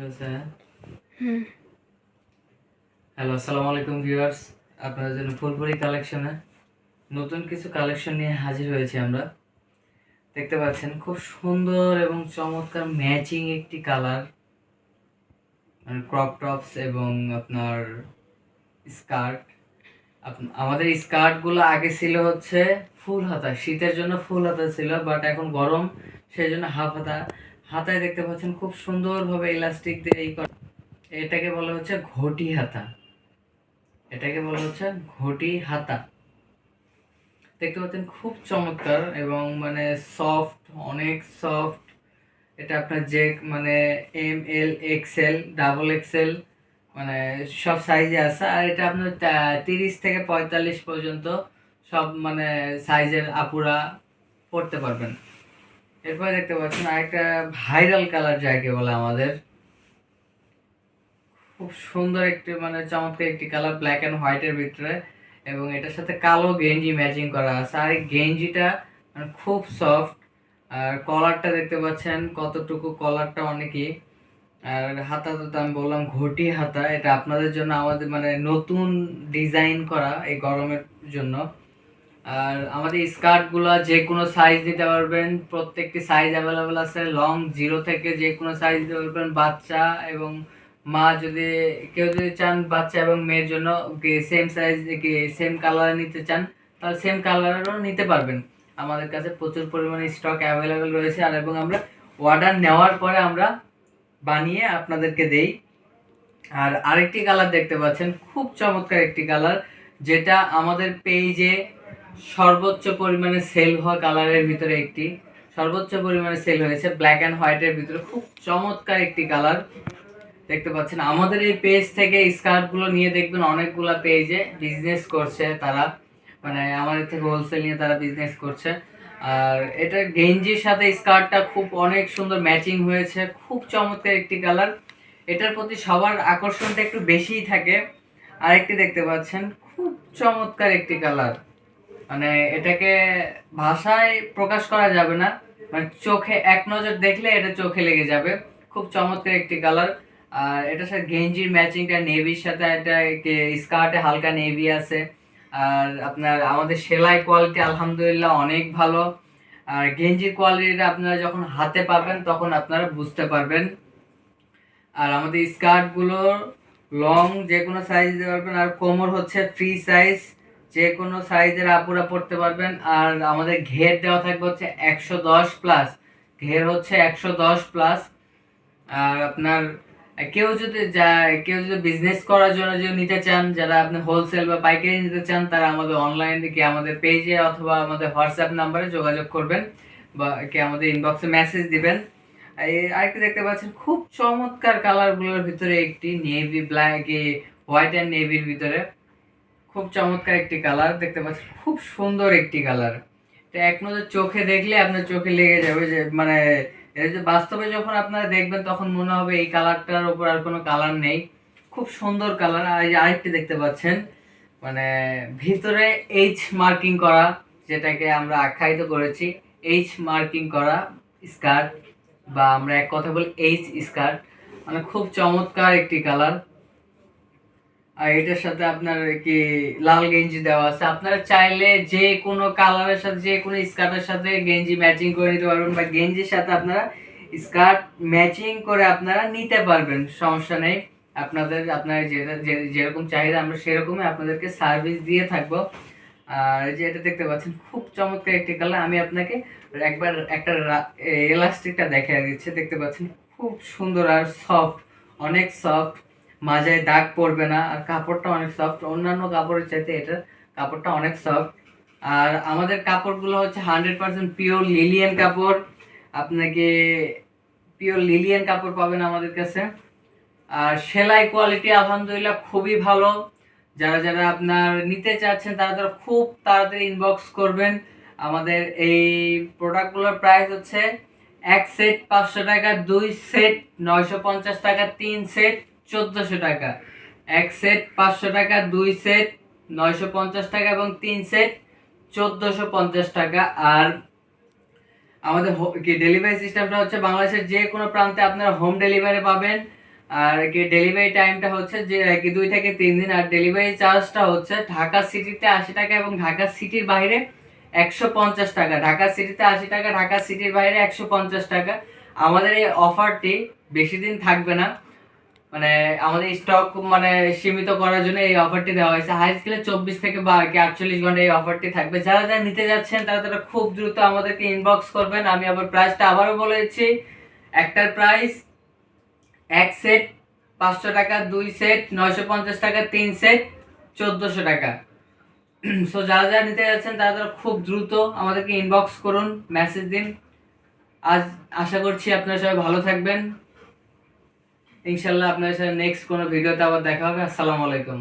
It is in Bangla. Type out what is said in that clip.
আছে। হ্যালো, আসসালামু আলাইকুম ভিউয়ার্স। আপনাদের জন্য ফুলপুরি কালেকশনে নতুন কিছু কালেকশন নিয়ে হাজির হয়েছি আমরা। দেখতে পাচ্ছেন খুব সুন্দর এবং চমৎকার ম্যাচিং একটি কালার, মানে ক্রপ টপস এবং আপনার স্কার্ট। আমাদের স্কার্টগুলো আগে ছিল হচ্ছে ফুল হাতা, শীতের জন্য ফুল হাতা ছিল, বাট এখন গরম সেই জন্য হাফ হাতা। হাতায় দেখতে পাচ্ছেন খুব সুন্দরভাবে ইলাস্টিক দিয়ে এটাকে বলা হচ্ছে ঘটি হাতা। এটাকে বলা হচ্ছে ঘটি হাতা। দেখতে পাচ্ছেন খুব চমৎকার এবং মানে সফট, অনেক সফট। এটা আপনার যে মানে M L XL double XL মানে সব সাইজে আছে। আর এটা আপনার 30 থেকে 45 পর্যন্ত সব মানে সাইজের আপুরা পড়তে পারবেন। এরপরে দেখতে পাচ্ছেন আরেকটা ভাইরাল কালার যাকে বলে আমাদের, খুব সুন্দর একটি মানে চমৎকার একটি কালার, ব্ল্যাক এন্ড হোয়াইটের ভিতরে, এবং এটার সাথে কালো গেঞ্জি ম্যাচিং করা আছে। আর এই গেঞ্জিটা মানে খুব সফট। আর কলারটা দেখতে পাচ্ছেন কতটুকু, কলারটা অনেকই। আর হাতা তো আমি বললাম ঘটি হাতা, এটা আপনাদের জন্য আমাদের মানে নতুন ডিজাইন করা এই গরমের জন্য। আর আমাদের স্কার্টগুলো যে কোনো সাইজ দিতে পারবেন, প্রত্যেকটি সাইজ অ্যাভেলেবেল আছে। লং 0 থেকে যে কোনো সাইজ দিতে পারবেন। বাচ্চা এবং মা যদি কেউ যদি চান বাচ্চা এবং মেয়ের জন্য সেম সাইজ সেম কালার নিতে চান, তাহলে সেম কালারেরও নিতে পারবেন। আমাদের কাছে প্রচুর পরিমাণে স্টক অ্যাভেলেবেল রয়েছে। আর এবং আমরা অর্ডার নেওয়ার পরে আমরা বানিয়ে আপনাদেরকে দেই। আর আরেকটি কালার দেখতে পাচ্ছেন, খুব চমৎকার একটি কালার, যেটা আমাদের পেজে সর্বোচ্চ পরিমাণে সেল হওয়া কালারের ভিতরে একটি, সর্বোচ্চ পরিমাণে সেল হয়েছে ব্ল্যাক অ্যান্ড হোয়াইটের ভিতরে। খুব চমৎকার একটি কালার দেখতে পাচ্ছেন। আমাদের এই পেজ থেকে স্কার্টগুলো নিয়ে দেখবেন অনেকগুলা পেজে বিজনেস করছে তারা, মানে আমাদের থেকে হোলসেল নিয়ে তারা বিজনেস করছে। আর এটা গেঞ্জির সাথে স্কার্টটা খুব অনেক সুন্দর ম্যাচিং হয়েছে, খুব চমৎকার একটি কালার। এটার প্রতি সবার আকর্ষণটা একটু বেশিই থাকে। আরেকটি দেখতে পাচ্ছেন খুব চমৎকার একটি কালার, মানে এটাকে ভাষায় প্রকাশ করা যাবে না, মানে চোখে এক নজর দেখলে এটা চোখে লেগে যাবে। খুব চমৎকার একটি কালার। আর এটার সাথে গেঞ্জির ম্যাচিংটা নেভির সাথে, এটা স্কার্টে হালকা নেভি আছে। আর আপনার আমাদের সেলাই কোয়ালিটি আলহামদুলিল্লাহ অনেক ভালো। আর গেঞ্জির কোয়ালিটিটা আপনারা যখন হাতে পাবেন তখন আপনারা বুঝতে পারবেন। আর আমাদের স্কার্টগুলোর লং যে কোনো সাইজ দিতে পারবেন, আর কোমর হচ্ছে ফ্রি সাইজ, যে কোনো সাইজের আপুরা পড়তে পারবেন। আর আমাদের ঘের দেওয়া থাকবে হচ্ছে 110 প্লাস, ঘের হচ্ছে 110 প্লাস। আর আপনার কেউ যদি বিজনেস করার জন্য যদি নিতে চান, যারা আপনি হোলসেল বা পাইকারি নিতে চান, তারা আমাদের অনলাইন কি আমাদের পেজে অথবা আমাদের হোয়াটসঅ্যাপ নাম্বারে যোগাযোগ করবেন বা কি আমাদের ইনবক্সে মেসেজ দিবেন। আরেকটা দেখতে পাচ্ছেন খুব চমৎকার কালারগুলোর ভিতরে একটি নেভি ব্ল্যাক, হোয়াইট অ্যান্ড নেভির ভিতরে খুব চমৎকার একটি কালার দেখতে পাচ্ছেন, খুব সুন্দর একটি কালার। তো এক নজর চোখে দেখলে আপনার চোখে লেগে যাবে, যে মানে এটা যে বাস্তবে যখন আপনারা দেখবেন তখন মনে হবে এই কালারটার উপর আর কোনো কালার নেই। খুব সুন্দর কালার। আর এই যে আরেকটি দেখতে পাচ্ছেন, মানে ভিতরে এইচ মার্কিং করা, যেটাকে আমরা আখ্যায়িত করেছি এইচ মার্কিং করা স্কার্ট, বা আমরা এক কথা বলি এইচ স্কার্ট, মানে খুব চমৎকার একটি কালার। আর এটার সাথে আপনার কি লাল গেঞ্জি দেওয়া আছে। আপনারা চাইলে যে কোনো কালারের সাথে যে কোনো স্কার্টের সাথে গেঞ্জি ম্যাচিং করে নিতে পারবেন, বা গেঞ্জির সাথে আপনারা স্কার্ট ম্যাচিং করে আপনারা নিতে পারবেন, সমস্যা নেই। আপনার যেরকম চাহিদা আমরা সেরকমই আপনাদেরকে সার্ভিস দিয়ে থাকবো। আর যে এটা দেখতে পাচ্ছেন খুব চমৎকার একটি কালার, আমি আপনাকে একবার একটা এলাস্টিকটা দেখিয়ে দিচ্ছি। দেখতে পাচ্ছেন খুব সুন্দর আর সফট, অনেক সফট, মাজায় দাগ পড়বে না। আর কাপড়টা অনেক সফট, অন্যান্য কাপড়ের চাইতে এটার কাপড়টা অনেক সফট। আর আমাদের কাপড়গুলো হচ্ছে 100% পিওর লিলিয়ান কাপড়, আপনাকে পিওর লিলিয়ান কাপড় পাবেন আমাদের কাছে। আর সেলাই কোয়ালিটি আলহামদুলিল্লাহ খুবই ভালো। যারা যারা আপনার নিতে চাচ্ছেন তারা তারা খুব তাড়াতাড়ি ইনবক্স করবেন। আমাদের এই প্রোডাক্টগুলোর প্রাইস হচ্ছে এক সেট 500 টাকা, 2 সেট 950 টাকা, 3 সেট 1400 টাকা। এক সেট 500 টাকা, 2 সেট 950 টাকা এবং 3 সেট 1450 টাকা। আর আমাদের ডেলিভারি সিস্টেমটা হচ্ছে বাংলাদেশের যে কোনো প্রান্তে আপনারা হোম ডেলিভারি পাবেন। আর কি ডেলিভারি টাইমটা হচ্ছে যে কি 2 থেকে 3 দিন। আর ডেলিভারি চার্জটা হচ্ছে ঢাকা সিটিতে 80 টাকা এবং ঢাকা সিটির বাইরে 150 টাকা। ঢাকা সিটিতে 80 টাকা, ঢাকা সিটির বাইরে 150 টাকা। আমাদের এই অফারটি বেশি দিন থাকবে না, মানে আমাদের স্টক মানে সীমিত করার জন্য এই অফারটি দেওয়া হয়েছে। হাই স্কেলে 24 থেকে 48 ঘন্টা এই অফারটি থাকবে। যারা যারা নিতে যাচ্ছেন তারা খুব দ্রুত আমাদেরকে ইনবক্স করবেন। আমি আবার প্রাইসটা আবারও বলেছি, একটার প্রাইস 1 সেট 500 টাকা, 2 সেট 950 টাকা, 3 সেট 1400 টাকা। সো যারা যারা নিতে যাচ্ছেন তারা খুব দ্রুত আমাদেরকে ইনবক্স করুন, মেসেজ দিন। আজ আশা করছি আপনারা সবাই ভালো থাকবেন। ইনশাল্লাহ আপনাদের সাথে নেক্সট কোনো ভিডিওতে আবার দেখা হবে। আসসালামু আলাইকুম।